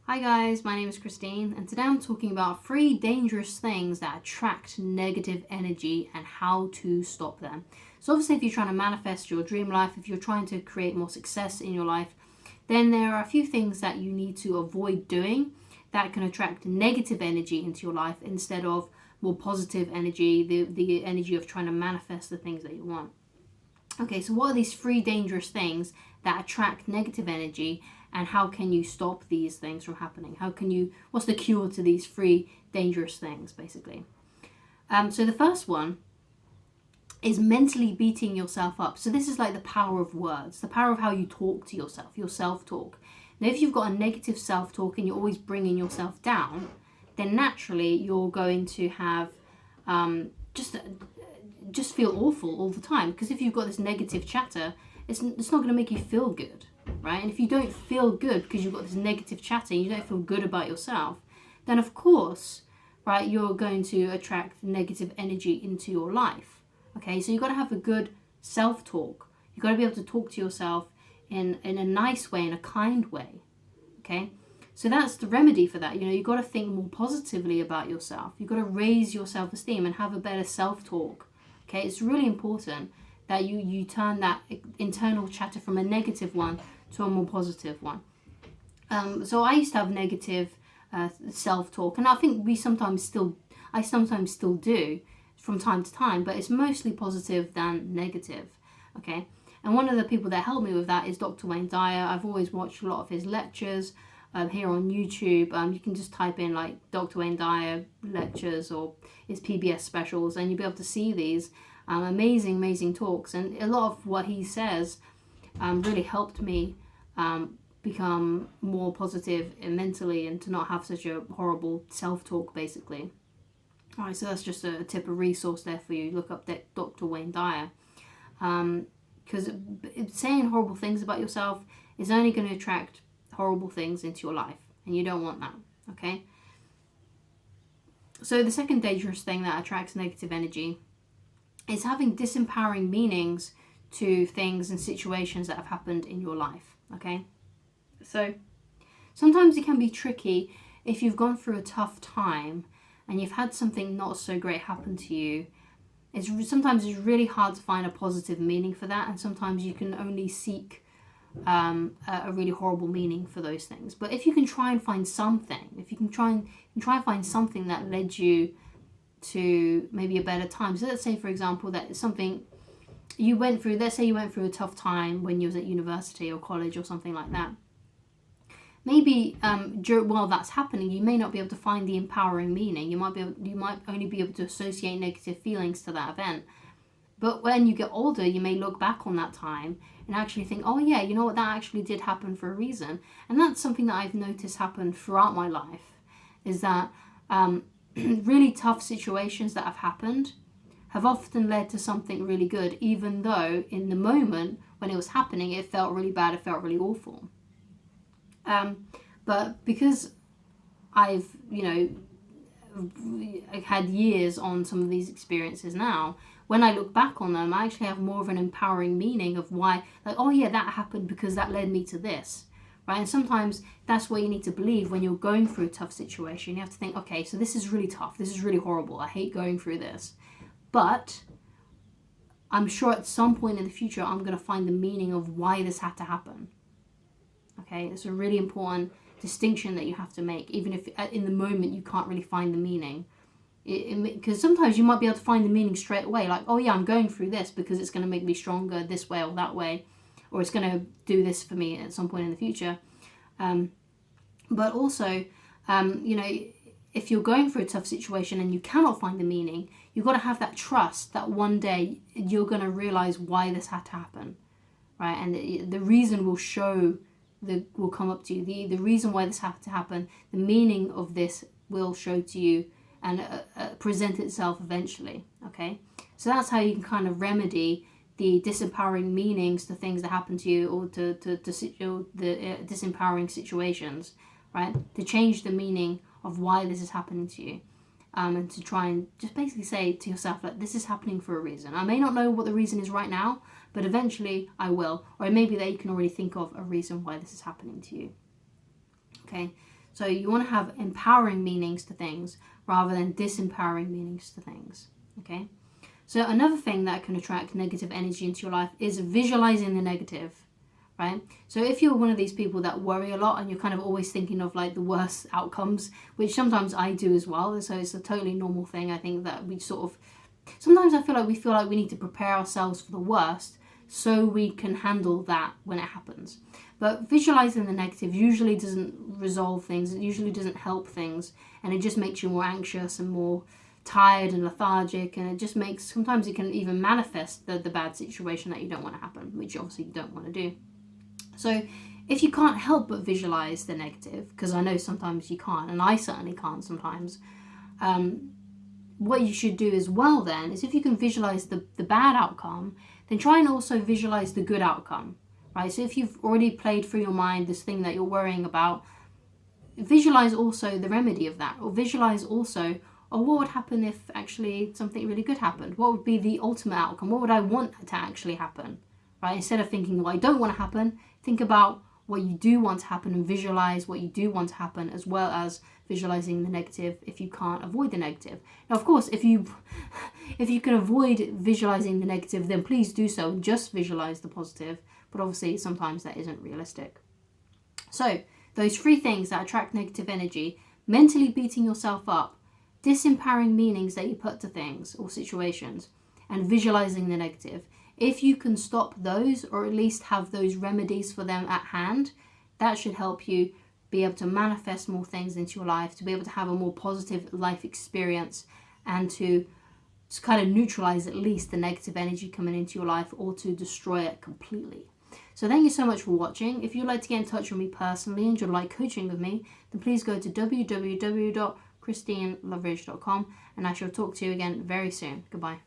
Hi guys, my name is Christine, and today I'm talking about 3 dangerous things that attract negative energy and how to stop them. So obviously if you're trying to manifest your dream life, if you're trying to create more success in your life, then there are a few things that you need to avoid doing that can attract negative energy into your life instead of more positive energy, the energy of trying to manifest the things that you want. Okay, so what are these 3 dangerous things that attract negative energy, and how can you stop these things from happening? What's the cure to these 3 dangerous things, basically? So the first one is mentally beating yourself up. So this is like the power of words, the power of how you talk to yourself, your self-talk. Now, if you've got a negative self-talk and you're always bringing yourself down, then naturally you're going to have just feel awful all the time, because if you've got this negative chatter, it's not going to make you feel good, right? And if you don't feel good because you've got this negative chatter, you don't feel good about yourself, then of course, right, you're going to attract negative energy into your life. Okay, so you've got to have a good self-talk. You've got to be able to talk to yourself in a nice way, in a kind way. Okay, so that's the remedy for that. You've got to think more positively about yourself. You've got to raise your self-esteem and have a better self-talk. Okay, it's really important that you turn that internal chatter from a negative one to a more positive one. So I used to have negative self-talk, and I think I sometimes still do from time to time, but it's mostly positive than negative. Okay, and one of the people that helped me with that is Dr. Wayne Dyer. I've always watched a lot of his lectures here on YouTube. You can just type in like Dr. Wayne Dyer lectures or his PBS specials, and you'll be able to see these amazing talks. And a lot of what he says really helped me become more positive mentally and to not have such a horrible self-talk, basically. All right, so that's just a tip, a resource there for you. Look up Dr. Wayne Dyer. Because saying horrible things about yourself is only going to attract horrible things into your life, and you don't want that. Okay, so the second dangerous thing that attracts negative energy is having disempowering meanings to things and situations that have happened in your life. Okay, so sometimes it can be tricky if you've gone through a tough time and you've had something not so great happen to you. Sometimes it's really hard to find a positive meaning for that, and sometimes you can only seek a really horrible meaning for those things. But if you can try and find something, if you can try and find something that led you to maybe a better time. So let's say, for example, that something you went through, let's say you went through a tough time when you was at university or college or something like that. Maybe while that's happening, you may not be able to find the empowering meaning. You might only be able to associate negative feelings to that event. But when you get older, you may look back on that time and actually think, oh yeah, you know what, that actually did happen for a reason. And that's something that I've noticed happen throughout my life, is that really tough situations that have happened have often led to something really good, even though in the moment when it was happening, it felt really bad, it felt really awful. But because I've had years on some of these experiences now, when I look back on them, I actually have more of an empowering meaning of why, like, oh yeah, that happened because that led me to this, right? And sometimes that's what you need to believe when you're going through a tough situation. You have to think, okay, so this is really tough, this is really horrible, I hate going through this, but I'm sure at some point in the future I'm going to find the meaning of why this had to happen. Okay, it's a really important distinction that you have to make, even if in the moment you can't really find the meaning. Because sometimes you might be able to find the meaning straight away, like, oh yeah, I'm going through this because it's going to make me stronger this way or that way, or it's going to do this for me at some point in the future. But also, if you're going through a tough situation and you cannot find the meaning, you've got to have that trust that one day you're going to realize why this had to happen, right? And the reason will come up to you. The reason why this had to happen, the meaning of this will show to you and present itself eventually. Okay, so that's how you can kind of remedy the disempowering meanings to things that happen to you, or to the disempowering situations, right? To change the meaning of why this is happening to you, and to try and just basically say to yourself that this is happening for a reason. I may not know what the reason is right now, but eventually I will. Or it may be that you can already think of a reason why this is happening to you. Okay, So you want to have empowering meanings to things rather than disempowering meanings to things, okay? So another thing that can attract negative energy into your life is visualizing the negative, right? So if you're one of these people that worry a lot and you're kind of always thinking of like the worst outcomes, which sometimes I do as well, so it's a totally normal thing. I think that we sort of, sometimes I feel like we need to prepare ourselves for the worst so we can handle that when it happens. But visualizing the negative usually doesn't resolve things, it usually doesn't help things, and it just makes you more anxious and more tired and lethargic, and it just makes, sometimes it can even manifest the bad situation that you don't want to happen, which obviously you don't want to do. So if you can't help but visualize the negative, because I know sometimes you can't, and I certainly can't sometimes, what you should do as well then is, if you can visualize the bad outcome, then try and also visualize the good outcome, right? So if you've already played through your mind this thing that you're worrying about, visualize also the remedy of that, or visualize also, or what would happen if actually something really good happened? What would be the ultimate outcome? What would I want to actually happen, right? Instead of thinking what I don't want to happen, think about what you do want to happen and visualize what you do want to happen, as well as visualizing the negative if you can't avoid the negative. Now, of course, if you can avoid visualizing the negative, then please do so and just visualize the positive. But obviously, sometimes that isn't realistic. So, those 3 things that attract negative energy: mentally beating yourself up, disempowering meanings that you put to things or situations, and visualizing the negative. If you can stop those, or at least have those remedies for them at hand, that should help you be able to manifest more things into your life, to be able to have a more positive life experience, and to kind of neutralize at least the negative energy coming into your life, or to destroy it completely. So thank you so much for watching. If you'd like to get in touch with me personally and you'd like coaching with me, then please go to www.christineloveridge.com, and I shall talk to you again very soon. Goodbye.